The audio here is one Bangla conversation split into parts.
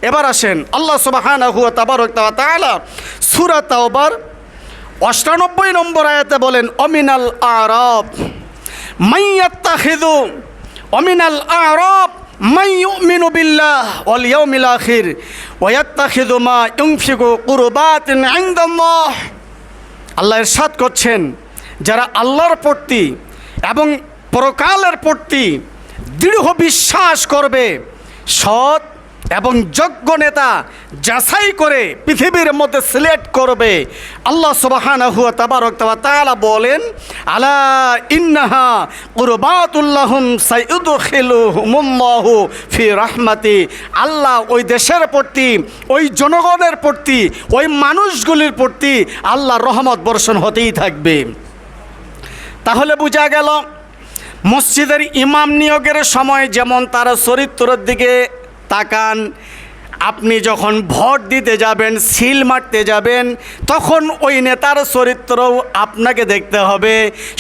এবার আসেন আল্লাহ সুবহানাহু ওয়া তাআলা সূরা তাওবার ৯৮ নম্বর আয়াতে বলেন, অমিনাল আরাব মাইয়াত্তাখিযু অমিনাল আরাব মান ইউমিনু বিল্লাহ ওয়াল ইয়াউমিল আখির ওয়া ইয়াত্তাখিযু মা ইউনফিকু কুরবাতিন ইনদাল্লাহ। আল্লাহ ইরশাদ করছেন, যারা আল্লাহর প্রতি এবং পরকালের প্রতি দৃঢ় বিশ্বাস করবে, সৎ এবং যোগ্য নেতা যাচাই করে পৃথিবীর মধ্যে সিলেক্ট করবে। আল্লাহ সুবহানাহু ওয়া তাআলা বলেন, আলা ইন্নাহা কুরবাতুল্লাহুম সাইয়ুদখিলুহুমুল্লাহু ফি রাহমাতি। আল্লাহ ওই দেশের প্রতি, ওই জনগণের প্রতি, ওই মানুষগুলির প্রতি আল্লাহর রহমত বর্ষণ হতেই থাকবে। তাহলে বোঝা গেল মসজিদের ইমাম নিয়োগের সময় যেমন তার চরিত্রের দিকে তাকান, আপনি যখন ভোট দিতে যাবেন, সিল মারতে যাবেন, তখন ওই নেতার চরিত্রও আপনাকে দেখতে হবে।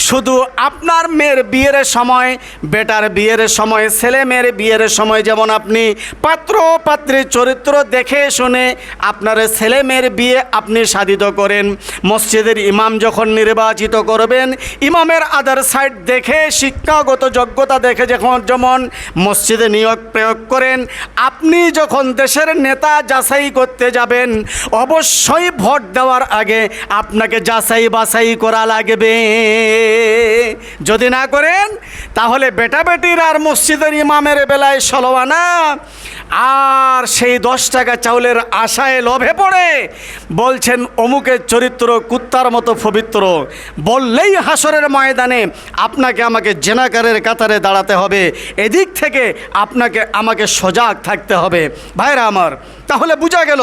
শুধু আপনার মেয়ের বিয়ের সময়, বেটার বিয়ের সময়, ছেলে মেয়ের বিয়ের সময় যেমন আপনি পাত্র পাত্রীর চরিত্র দেখে শুনে আপনার ছেলে মেয়ের বিয়ে আপনি সাধিত করেন, মসজিদের ইমাম যখন নির্বাচিত করবেন, ইমামের আদার সাইড দেখে, শিক্ষাগত যোগ্যতা দেখে যেমন মসজিদে নিয়োগ প্রয়োগ করেন, আপনি যখন দেশের নেতা যাচাই করতে যাবেন, অবশ্যই ভোট দেওয়ার আগে আপনাকে যাচাই বাছাই করা লাগবে। যদি না করেন তাহলে বেটা বেটির আর মসজিদের ইমামের বেলায় ১৬ আনা আর সেই ১০ টাকা চাউলের আশায় লোভে পড়ে বলছেন অমুকের চরিত্র কুত্তার মতো পবিত্র, বললেই হাসরের ময়দানে আপনাকে আমাকে জেনাকারের কাতারে দাঁড়াতে হবে। এদিক থেকে আপনাকে আমাকে সজাগ থাকতে হবে। ভাইরা আমার, তাহলে বোঝা গেল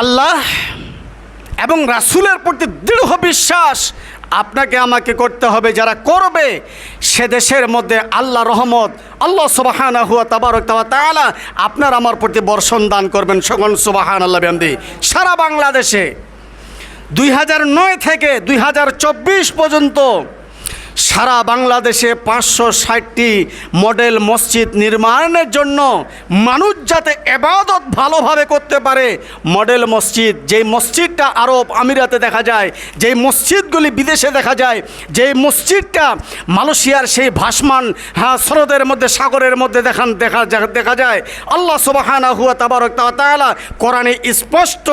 আল্লাহ এবং রাসূলের প্রতি দৃঢ় বিশ্বাস আপনাকে আমাকে করতে হবে। যারা করবে সে দেশের মধ্যে আল্লাহ রহমত, আল্লাহ সুবহানাহু ওয়া তাআলা আপনার আমার প্রতি বর্ষণ দান করবেন। সকল সুবহানাল্লাহ বিহামদি। সারা বাংলাদেশে ২০০৯ থেকে ২০২৪ পর্যন্ত সারা বাংলাদেশে ৫৬০টি মডেল মসজিদ নির্মাণের জন্য মানুষ যাতে ইবাদত ভালোভাবে করতে পারে, মডেল মসজিদ, যেই মসজিদটা আরব আমিরাতে দেখা যায়, যেই মসজিদগুলি বিদেশে দেখা যায়, যেই মসজিদটা মালয়েশিয়ার সেই ভাসমান স্রোতের মধ্যে, সাগরের মধ্যে দেখা যায়, আল্লাহ সুবহানাহু ওয়া তাআলা কোরআনে স্পষ্ট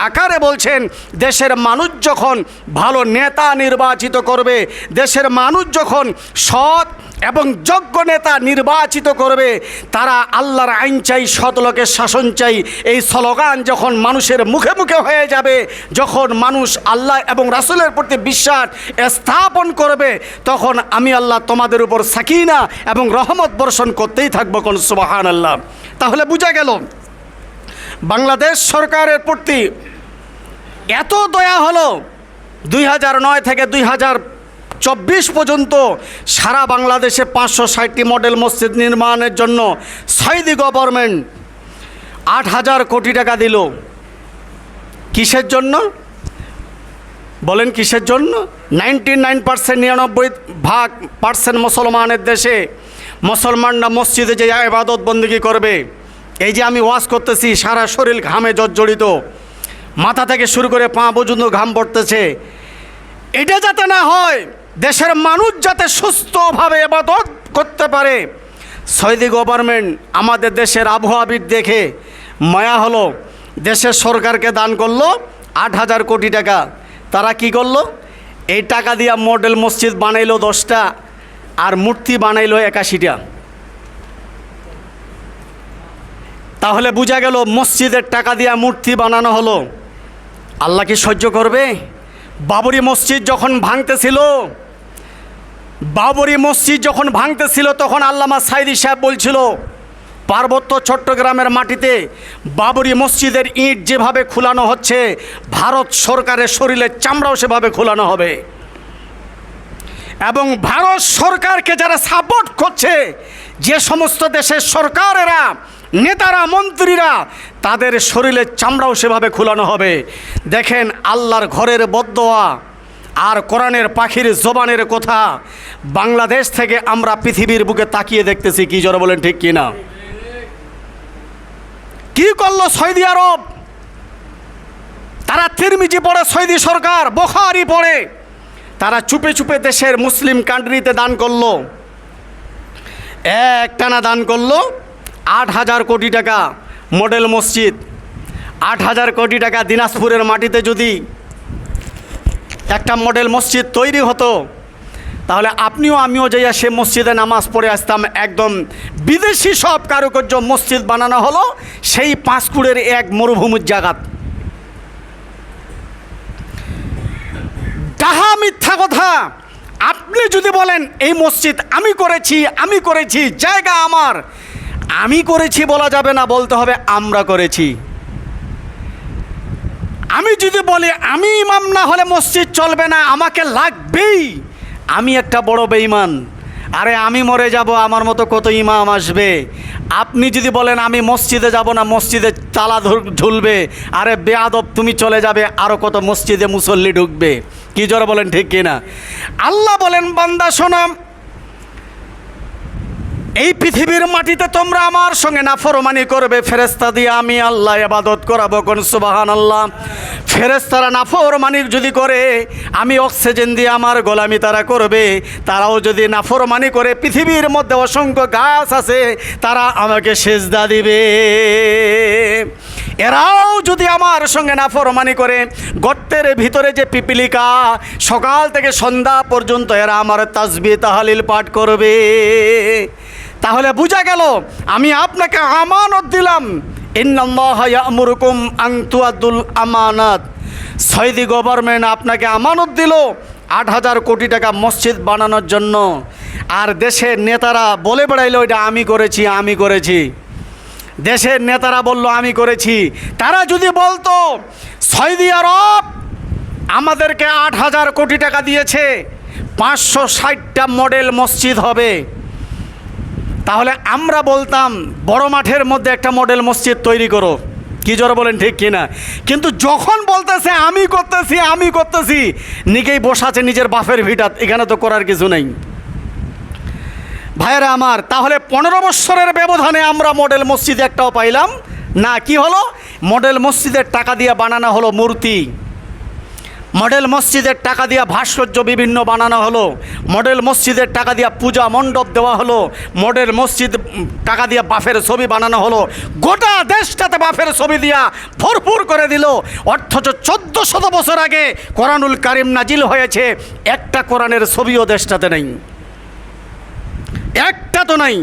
আকারে বলছেন, দেশের মানুষ যখন ভালো নেতা নির্বাচিত করবে, দেশের মানুষ যখন সৎ এবং যোগ্য নেতা নির্বাচিত করবে, তারা আল্লাহর আইন চাই, সৎ লোকের শাসন চাই, এই স্লোগান যখন মানুষের মুখে মুখে হয়ে যাবে, যখন মানুষ আল্লাহ এবং রাসূলের প্রতি বিশ্বাস স্থাপন করবে, তখন আমি আল্লাহ তোমাদের উপর সাকিনা এবং রহমত বর্ষণ করতেই থাকবো। কোন সুবহানাল্লাহ। তাহলে বোঝা গেল বাংলাদেশ সরকারের প্রতি এত দয়া হলো ২০০৯ থেকে ২০২৪ পর্যন্ত সারা বাংলাদেশে ৫৬০টি মডেল মসজিদ নির্মাণের জন্য সৌদি গভর্নমেন্ট ৮,০০০ কোটি টাকা দিল। কিসের জন্য বলেন? কিসের জন্য? 99% মুসলমানের দেশে মুসলমানরা মসজিদে যে ইবাদত বন্দেগী করবে, এই যে আমি ওয়াজ করতেছি, সারা শরীর ঘামে জর্জরিত, মাথা থেকে শুরু করে পা পর্যন্ত ঘাম পড়তেছে, এটা যাতে না হয়, দেশের মানুষ যাতে সুস্থভাবে ইবাদত করতে পারে, সৌদি গভর্নমেন্ট আমাদের দেশের আবহাওয়াবিদ দেখে মায়া হলো, দেশের সরকারকে দান করলো ৮,০০০ কোটি টাকা। তারা কি করলো? এই টাকা দিয়া মডেল মসজিদ বানাইলো 10টা আর মূর্তি বানাইলো 81টা। তাহলে বোঝা গেল মসজিদের টাকা দিয়া মূর্তি বানানো হলো, আল্লাহ কি সহ্য করবে? বাবরি মসজিদ যখন ভাঙতেছিল তখন আল্লামা সাইদি সাহেব বলছিল, পার্বত্য চট্টগ্রামের মাটিতে বাবরি মসজিদের ইট যেভাবে খুলানো হচ্ছে, ভারত সরকারের শরীরের চামড়াও সেভাবে খুলানো হবে। এবং ভারত সরকারকে যারা সাপোর্ট করছে, যে সমস্ত দেশের সরকারেরা, নেতারা, মন্ত্রীরা, তাদের শরীরের চামড়াও সেভাবে খুলানো হবে। দেখেন আল্লাহর ঘরের বদদোয়া আর কোরআনের পাখির জবানের কথা বাংলাদেশ থেকে আমরা পৃথিবীর বুকে তাকিয়ে দেখতেছি। কি জোরে বলেন, ঠিক কি না? কি করলো সৌদি আরব? তারা তিরমিজি পড়ে, সৌদি সরকার বুখারী পড়ে, তারা চুপে চুপে দেশের মুসলিম কান্ট্রিতে দান করলো, একটানা দান করলো 8,000 কোটি টাকা মডেল মসজিদ। 8,000 কোটি টাকা দিনাজপুরের মাটিতে যদি একটা মডেল মসজিদ তৈরি হতো, তাহলে আপনিও আমিও যাইয়া সে মসজিদে নামাজ পড়ে আসতাম। একদম বিদেশি সব কারুকার্য মসজিদ বানানো হলো সেই 5 কুড়ের এক মরুভূমির জায়গাত। ডাহা মিথ্যা কথা। আপনি যদি বলেন এই মসজিদ আমি করেছি, জায়গা আমার, আমি করেছি বলা যাবে না, বলতে হবে আমরা করেছি। আমি যদি বলি আমি ইমাম না হলে মসজিদ চলবে না, আমাকে লাগবেই, আমি একটা বড় বেঈমান। আরে আমি মরে যাব, আমার মতো কত ইমাম আসবে। আপনি যদি বলেন আমি মসজিদে যাব না, মসজিদে তালা ঝুলবে, আরে বেয়াদব তুমি চলে যাবে, আরও কত মসজিদে মুসল্লি ঢুকবে। কি জোরে বলেন ঠিক কিনা? আল্লাহ বলেন বান্দা শোনাম, এই পৃথিবীর মাটিতে তোমরা আমার সঙ্গে নাফরমানি করবে, ফেরেশতা দিয়ে আমি আল্লাহ ইবাদত করাবো। কোন সুবহানাল্লাহ। ফেরেশতারা নাফরমানি যদি করে, আমি অক্সিজেন দিয়ে আমার গোলামি তারা করবে। তারাও যদি নাফরমানি করে, পৃথিবীর মধ্যে অসংখ্য গাছ আছে, তারা আমাকে সেজদা দিবে। এরাও যদি আমার সঙ্গে নাফরমানি করে, গর্তের ভিতরে যে পিপিলিকা সকাল থেকে সন্ধ্যা পর্যন্ত এরা আমার তাসবিহ তাহলিল পাঠ করবে। তাহলে বোঝা গেল আমি আপনাকে আমানত দিলাম। ইন্নাল্লাহা ইয়া'মুরুকুম আন তুআদ্দুল আমানাত। সৌদি গভর্নমেন্ট আপনাকে আমানত দিল 8,000 কোটি টাকা মসজিদ বানানোর জন্য, আর দেশের নেতারা বলে বেড়াইলো এটা আমি করেছি। দেশের নেতারা বলল আমি করেছি। তারা যদি বলতো সৌদি আরব আমাদেরকে 8,000 কোটি টাকা দিয়েছে, 560টা মডেল মসজিদ হবে, তাহলে আমরা বলতাম বড় মাঠের মধ্যে একটা মডেল মসজিদ তৈরি করো। কি জোরে বলেন ঠিক কিনা? কিন্তু যখন বলতেছে আমি করতেছি, নিজেই বসে আছে নিজের বাপের ভিটাত, এখানে তো করার কিছু নেই। ভাইয়েরা আমার, তাহলে 15 বৎসরের ব্যবধানে আমরা মডেল মসজিদ একটাও পাইলাম না। কি হলো? মডেল মসজিদের টাকা দিয়ে বানানো হলো মূর্তি, মডেল মসজিদের টাকা দিয়ে ভাস্কর্য বিভিন্ন বানানো হলো, মডেল মসজিদের টাকা দিয়ে পূজা মণ্ডপ দেওয়া হলো, মডেল মসজিদ টাকা দিয়ে বাফের ছবি বানানো হলো। গোটা দেশটাতে বাফের ছবি দিয়া ভরপুর করে দিল। অথচ 1400 বছর আগে কোরআনুল কারিম নাজিল হয়েছে, একটা কোরআনের ছবিও দেশটাতে নেই, একটা তো নাই।